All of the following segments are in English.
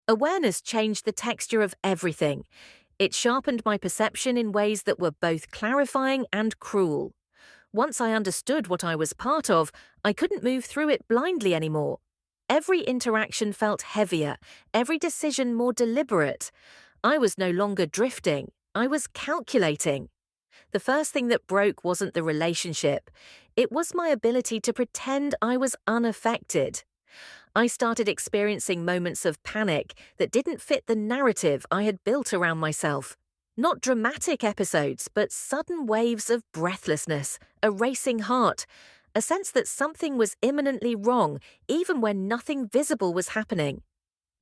Awareness changed the texture of everything. It sharpened my perception in ways that were both clarifying and cruel. Once I understood what I was part of, I couldn't move through it blindly anymore. Every interaction felt heavier, every decision more deliberate. I was no longer drifting, I was calculating. The first thing that broke wasn't the relationship. It was my ability to pretend I was unaffected. I started experiencing moments of panic that didn't fit the narrative I had built around myself. Not dramatic episodes, but sudden waves of breathlessness, a racing heart, a sense that something was imminently wrong, even when nothing visible was happening.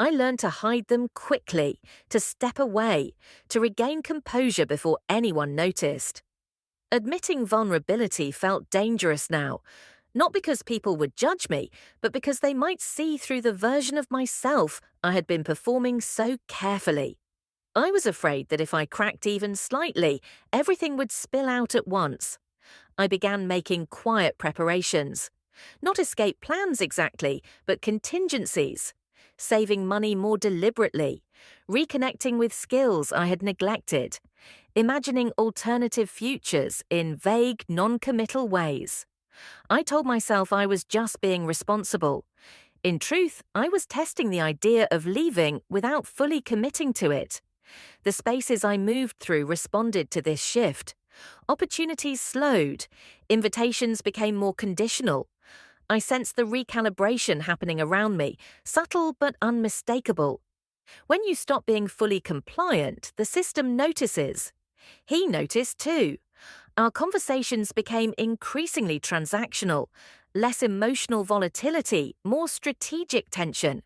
I learned to hide them quickly, to step away, to regain composure before anyone noticed. Admitting vulnerability felt dangerous now, not because people would judge me, but because they might see through the version of myself I had been performing so carefully. I was afraid that if I cracked even slightly, everything would spill out at once. I began making quiet preparations. Not escape plans exactly, but contingencies. Saving money more deliberately. Reconnecting with skills I had neglected. Imagining alternative futures in vague, non-committal ways. I told myself I was just being responsible. In truth, I was testing the idea of leaving without fully committing to it. The spaces I moved through responded to this shift. Opportunities slowed. Invitations became more conditional. I sensed the recalibration happening around me, subtle but unmistakable. When you stop being fully compliant, the system notices. He noticed too. Our conversations became increasingly transactional, less emotional volatility, more strategic tension.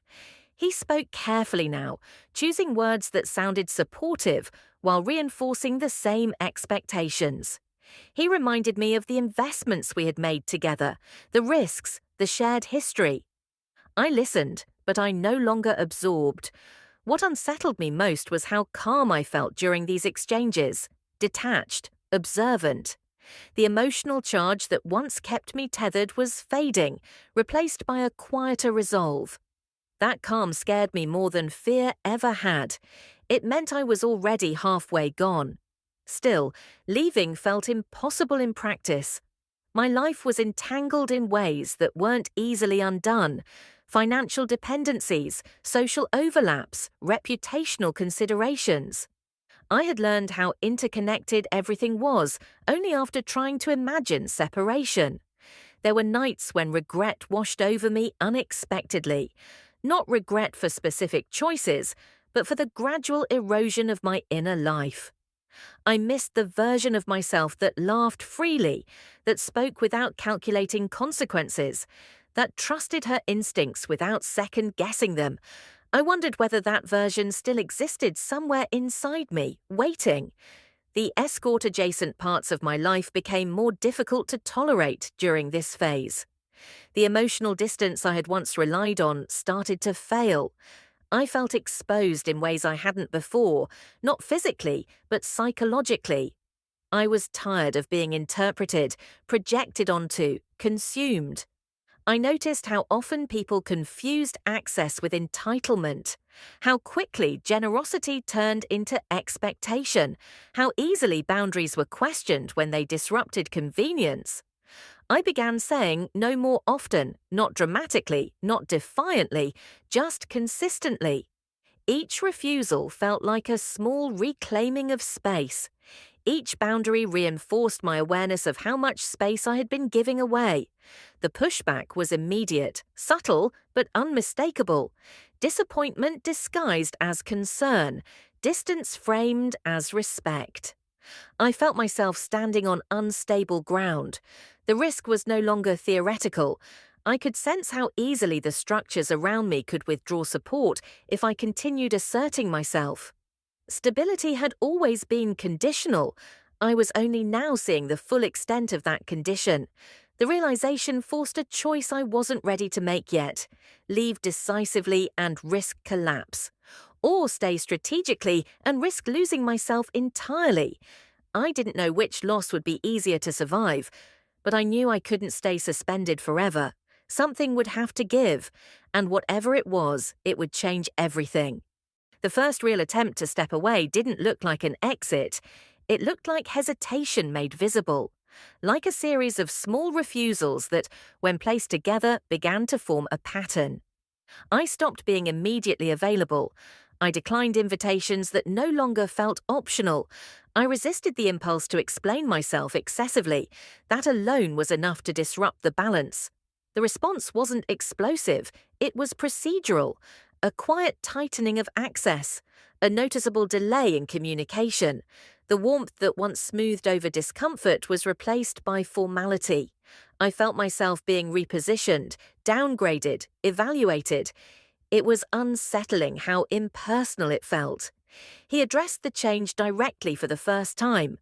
He spoke carefully now, choosing words that sounded supportive while reinforcing the same expectations. He reminded me of the investments we had made together, the risks, the shared history. I listened, but I no longer absorbed. What unsettled me most was how calm I felt during these exchanges, detached, observant. The emotional charge that once kept me tethered was fading, replaced by a quieter resolve. That calm scared me more than fear ever had. It meant I was already halfway gone. Still, leaving felt impossible in practice. My life was entangled in ways that weren't easily undone. Financial dependencies, social overlaps, reputational considerations. I had learned how interconnected everything was only after trying to imagine separation. There were nights when regret washed over me unexpectedly. Not regret for specific choices, but for the gradual erosion of my inner life. I missed the version of myself that laughed freely, that spoke without calculating consequences, that trusted her instincts without second-guessing them. I wondered whether that version still existed somewhere inside me, waiting. The escort-adjacent parts of my life became more difficult to tolerate during this phase. The emotional distance I had once relied on started to fail. I felt exposed in ways I hadn't before, not physically, but psychologically. I was tired of being interpreted, projected onto, consumed. I noticed how often people confused access with entitlement, how quickly generosity turned into expectation, how easily boundaries were questioned when they disrupted convenience. I began saying no more often, not dramatically, not defiantly, just consistently. Each refusal felt like a small reclaiming of space. Each boundary reinforced my awareness of how much space I had been giving away. The pushback was immediate, subtle, but unmistakable. Disappointment disguised as concern, distance framed as respect. I felt myself standing on unstable ground. The risk was no longer theoretical. I could sense how easily the structures around me could withdraw support if I continued asserting myself. Stability had always been conditional. I was only now seeing the full extent of that condition. The realization forced a choice I wasn't ready to make yet: leave decisively and risk collapse, or stay strategically and risk losing myself entirely. I didn't know which loss would be easier to survive, but I knew I couldn't stay suspended forever. Something would have to give, and whatever it was, it would change everything. The first real attempt to step away didn't look like an exit. It looked like hesitation made visible, like a series of small refusals that, when placed together, began to form a pattern. I stopped being immediately available. I declined invitations that no longer felt optional. I resisted the impulse to explain myself excessively. That alone was enough to disrupt the balance. The response wasn't explosive, it was procedural, a quiet tightening of access, a noticeable delay in communication. The warmth that once smoothed over discomfort was replaced by formality. I felt myself being repositioned, downgraded, evaluated. It was unsettling how impersonal it felt. He addressed the change directly for the first time,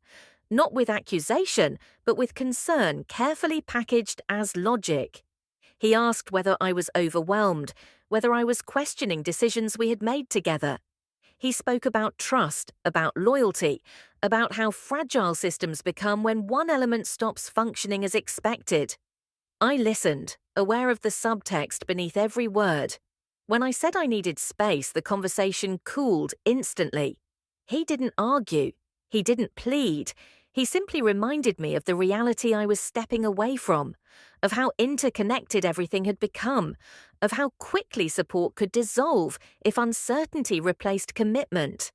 not with accusation, but with concern carefully packaged as logic. He asked whether I was overwhelmed, whether I was questioning decisions we had made together. He spoke about trust, about loyalty, about how fragile systems become when one element stops functioning as expected. I listened, aware of the subtext beneath every word. When I said I needed space, the conversation cooled instantly. He didn't argue. He didn't plead. He simply reminded me of the reality I was stepping away from, of how interconnected everything had become, of how quickly support could dissolve if uncertainty replaced commitment.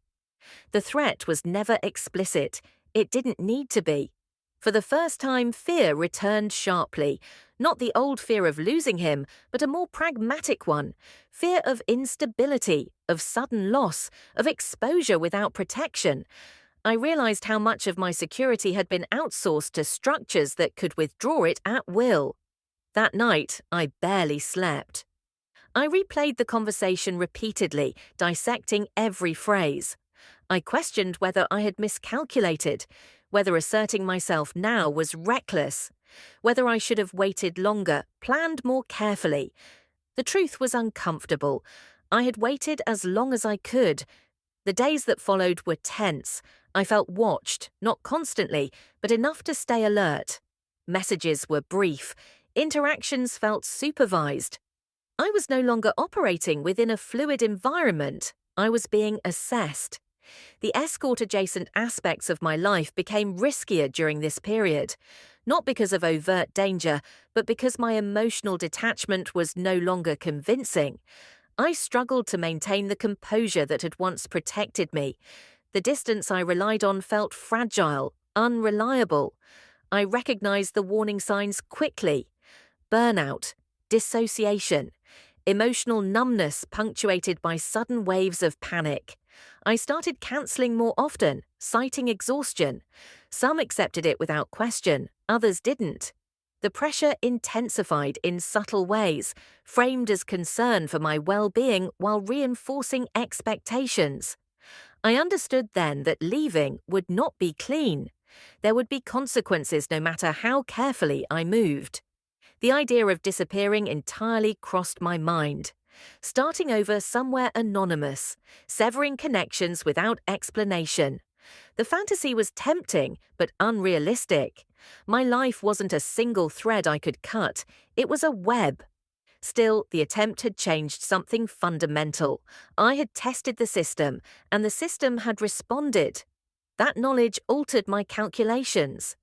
The threat was never explicit. It didn't need to be. For the first time, fear returned sharply. Not the old fear of losing him, but a more pragmatic one. Fear of instability, of sudden loss, of exposure without protection. I realized how much of my security had been outsourced to structures that could withdraw it at will. That night, I barely slept. I replayed the conversation repeatedly, dissecting every phrase. I questioned whether I had miscalculated, whether asserting myself now was reckless, whether I should have waited longer, planned more carefully. The truth was uncomfortable. I had waited as long as I could. The days that followed were tense. I felt watched, not constantly, but enough to stay alert. Messages were brief. Interactions felt supervised. I was no longer operating within a fluid environment. I was being assessed. The escort-adjacent aspects of my life became riskier during this period, not because of overt danger, but because my emotional detachment was no longer convincing. I struggled to maintain the composure that had once protected me. The distance I relied on felt fragile, unreliable. I recognized the warning signs quickly. Burnout, dissociation, emotional numbness punctuated by sudden waves of panic. I started cancelling more often, citing exhaustion. Some accepted it without question, others didn't. The pressure intensified in subtle ways, framed as concern for my well-being while reinforcing expectations. I understood then that leaving would not be clean. There would be consequences no matter how carefully I moved. The idea of disappearing entirely crossed my mind. Starting over somewhere anonymous, severing connections without explanation. The fantasy was tempting, but unrealistic. My life wasn't a single thread I could cut, it was a web. Still, the attempt had changed something fundamental. I had tested the system, and the system had responded. That knowledge altered my calculations.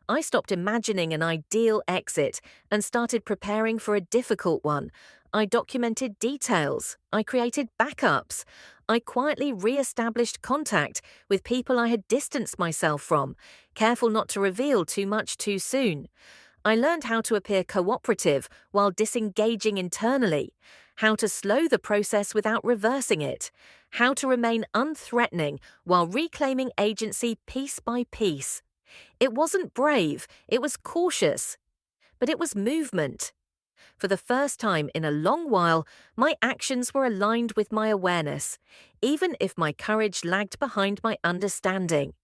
I stopped imagining an ideal exit and started preparing for a difficult one. I documented details. I created backups. I quietly re-established contact with people I had distanced myself from, careful not to reveal too much too soon. I learned how to appear cooperative while disengaging internally, how to slow the process without reversing it, how to remain unthreatening while reclaiming agency piece by piece. It wasn't brave, it was cautious, but it was movement. For the first time in a long while, my actions were aligned with my awareness, even if my courage lagged behind my understanding.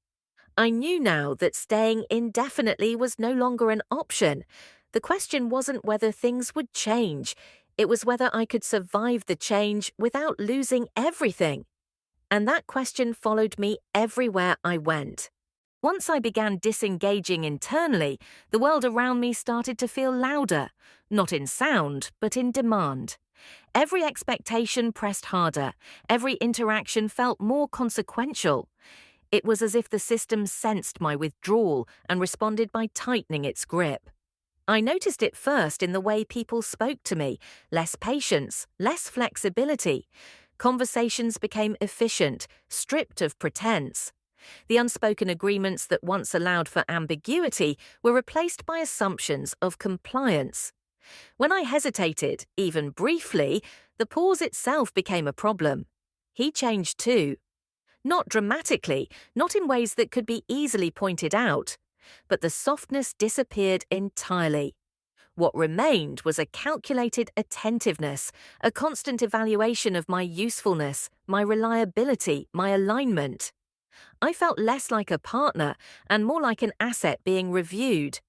I knew now that staying indefinitely was no longer an option. The question wasn't whether things would change, it was whether I could survive the change without losing everything. And that question followed me everywhere I went. Once I began disengaging internally, the world around me started to feel louder, not in sound, but in demand. Every expectation pressed harder, every interaction felt more consequential. It was as if the system sensed my withdrawal and responded by tightening its grip. I noticed it first in the way people spoke to me: less patience, less flexibility. Conversations became efficient, stripped of pretense. The unspoken agreements that once allowed for ambiguity were replaced by assumptions of compliance. When I hesitated, even briefly, the pause itself became a problem. He changed too. Not dramatically, not in ways that could be easily pointed out, but the softness disappeared entirely. What remained was a calculated attentiveness, a constant evaluation of my usefulness, my reliability, my alignment. I felt less like a partner and more like an asset being reviewed.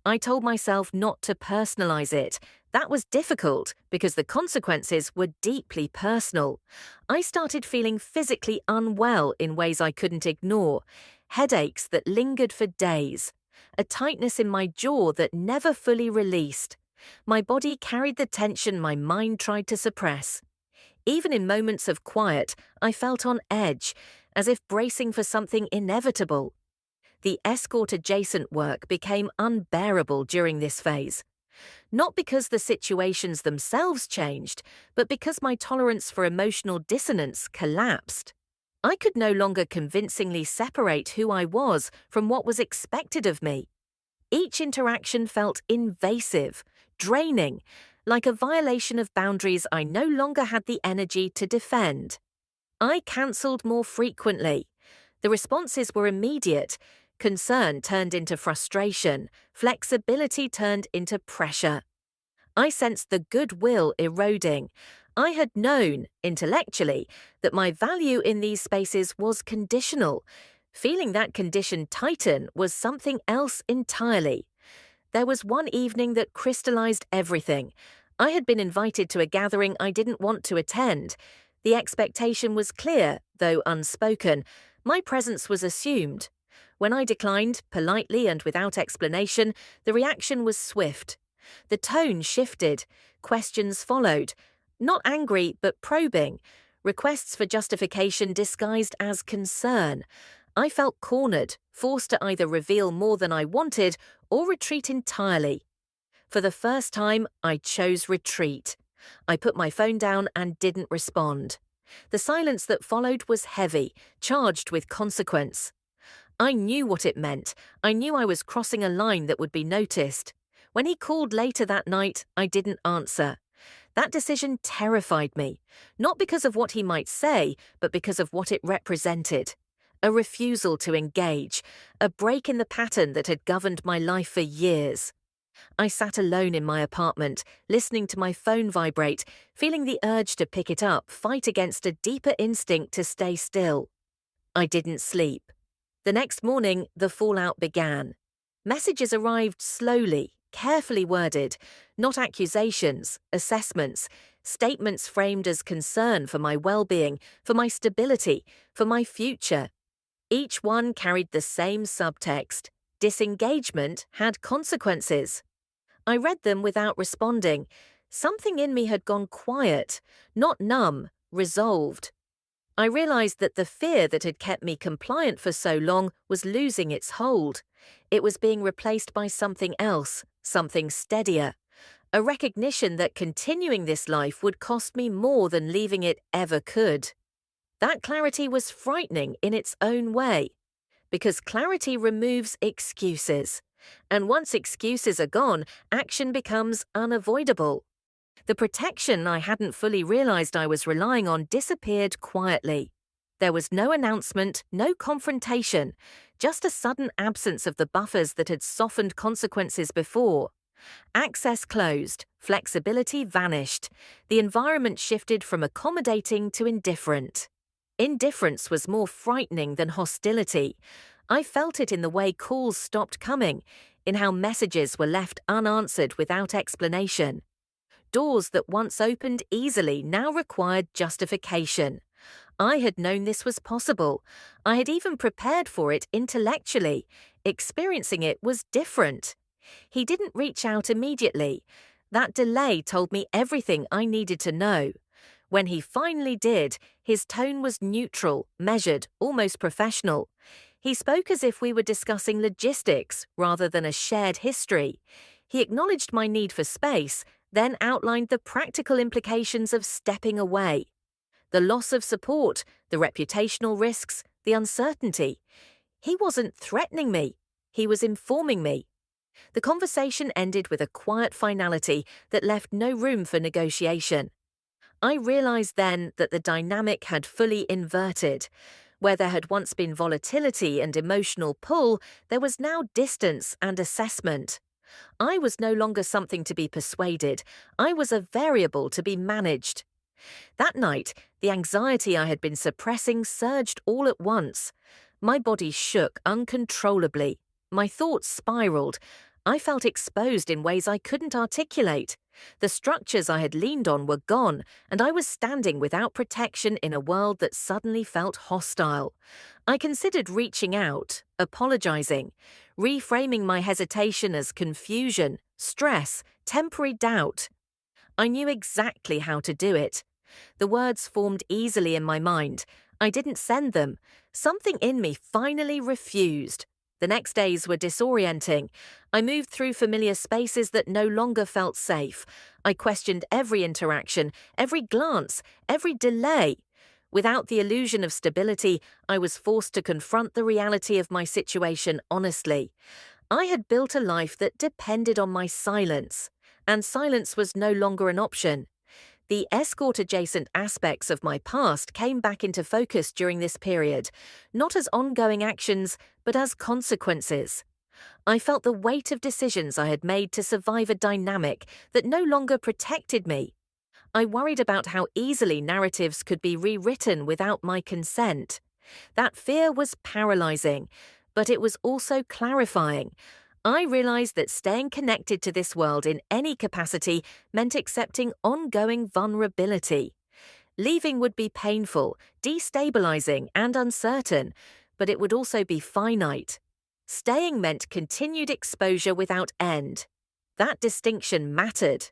I told myself not to personalize it. That was difficult because the consequences were deeply personal. I started feeling physically unwell in ways I couldn't ignore, headaches that lingered for days, a tightness in my jaw that never fully released. My body carried the tension my mind tried to suppress. Even in moments of quiet, I felt on edge, as if bracing for something inevitable. The escort-adjacent work became unbearable during this phase. Not because the situations themselves changed, but because my tolerance for emotional dissonance collapsed. I could no longer convincingly separate who I was from what was expected of me. Each interaction felt invasive, draining, like a violation of boundaries I no longer had the energy to defend. I cancelled more frequently. The responses were immediate. Concern turned into frustration. Flexibility turned into pressure. I sensed the goodwill eroding. I had known, intellectually, that my value in these spaces was conditional. Feeling that condition tighten was something else entirely. There was one evening that crystallized everything. I had been invited to a gathering I didn't want to attend. The expectation was clear, though unspoken. My presence was assumed. When I declined, politely and without explanation, the reaction was swift. The tone shifted. Questions followed. Not angry, but probing. Requests for justification disguised as concern. I felt cornered, forced to either reveal more than I wanted or retreat entirely. For the first time, I chose retreat. I put my phone down and didn't respond. The silence that followed was heavy, charged with consequence. I knew what it meant. I knew I was crossing a line that would be noticed. When he called later that night, I didn't answer. That decision terrified me, not because of what he might say, but because of what it represented. A refusal to engage, a break in the pattern that had governed my life for years. I sat alone in my apartment, listening to my phone vibrate, feeling the urge to pick it up, fight against a deeper instinct to stay still. I didn't sleep. The next morning, the fallout began. Messages arrived slowly, carefully worded, not accusations, assessments, statements framed as concern for my well-being, for my stability, for my future. Each one carried the same subtext. Disengagement had consequences. I read them without responding. Something in me had gone quiet, not numb, resolved. I realized that the fear that had kept me compliant for so long was losing its hold. It was being replaced by something else, something steadier. A recognition that continuing this life would cost me more than leaving it ever could. That clarity was frightening in its own way, because clarity removes excuses. And once excuses are gone, action becomes unavoidable. The protection I hadn't fully realized I was relying on disappeared quietly. There was no announcement, no confrontation, just a sudden absence of the buffers that had softened consequences before. Access closed, flexibility vanished. The environment shifted from accommodating to indifferent. Indifference was more frightening than hostility. I felt it in the way calls stopped coming, in how messages were left unanswered without explanation. Doors that once opened easily now required justification. I had known this was possible. I had even prepared for it intellectually. Experiencing it was different. He didn't reach out immediately. That delay told me everything I needed to know. When he finally did, his tone was neutral, measured, almost professional. He spoke as if we were discussing logistics rather than a shared history. He acknowledged my need for space, then outlined the practical implications of stepping away. The loss of support, the reputational risks, the uncertainty. He wasn't threatening me. He was informing me. The conversation ended with a quiet finality that left no room for negotiation. I realized then that the dynamic had fully inverted. Where there had once been volatility and emotional pull, there was now distance and assessment. I was no longer something to be persuaded. I was a variable to be managed. That night, the anxiety I had been suppressing surged all at once. My body shook uncontrollably. My thoughts spiraled. I felt exposed in ways I couldn't articulate. The structures I had leaned on were gone, and I was standing without protection in a world that suddenly felt hostile. I considered reaching out, apologizing, reframing my hesitation as confusion, stress, temporary doubt. I knew exactly how to do it. The words formed easily in my mind. I didn't send them. Something in me finally refused. The next days were disorienting. I moved through familiar spaces that no longer felt safe. I questioned every interaction, every glance, every delay. Without the illusion of stability, I was forced to confront the reality of my situation honestly. I had built a life that depended on my silence, and silence was no longer an option. The escort-adjacent aspects of my past came back into focus during this period, not as ongoing actions, but as consequences. I felt the weight of decisions I had made to survive a dynamic that no longer protected me. I worried about how easily narratives could be rewritten without my consent. That fear was paralyzing, but it was also clarifying. I realized that staying connected to this world in any capacity meant accepting ongoing vulnerability. Leaving would be painful, destabilizing, and uncertain, but it would also be finite. Staying meant continued exposure without end. That distinction mattered.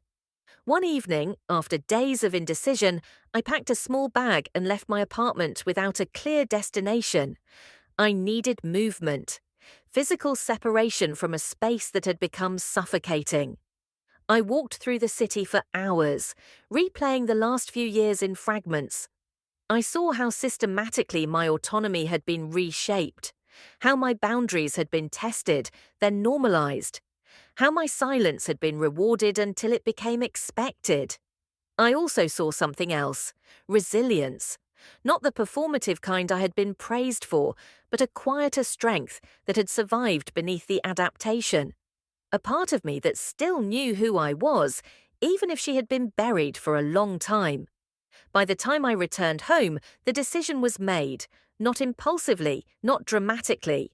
One evening, after days of indecision, I packed a small bag and left my apartment without a clear destination. I needed movement. Physical separation from a space that had become suffocating. I walked through the city for hours, replaying the last few years in fragments. I saw how systematically my autonomy had been reshaped, how my boundaries had been tested, then normalized, how my silence had been rewarded until it became expected. I also saw something else: resilience. Not the performative kind I had been praised for, but a quieter strength that had survived beneath the adaptation. A part of me that still knew who I was, even if she had been buried for a long time. By the time I returned home, the decision was made, not impulsively, not dramatically.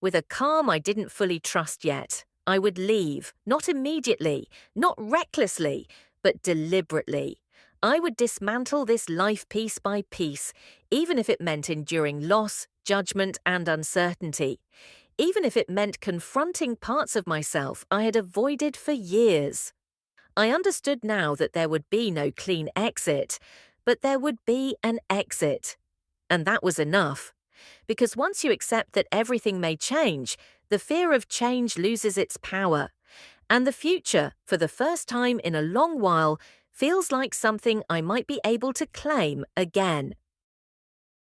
With a calm I didn't fully trust yet, I would leave, not immediately, not recklessly, but deliberately. I would dismantle this life piece by piece, even if it meant enduring loss, judgment, and uncertainty. Even if it meant confronting parts of myself I had avoided for years. I understood now that there would be no clean exit, but there would be an exit. And that was enough. Because once you accept that everything may change, the fear of change loses its power. And the future, for the first time in a long while, feels like something I might be able to claim again.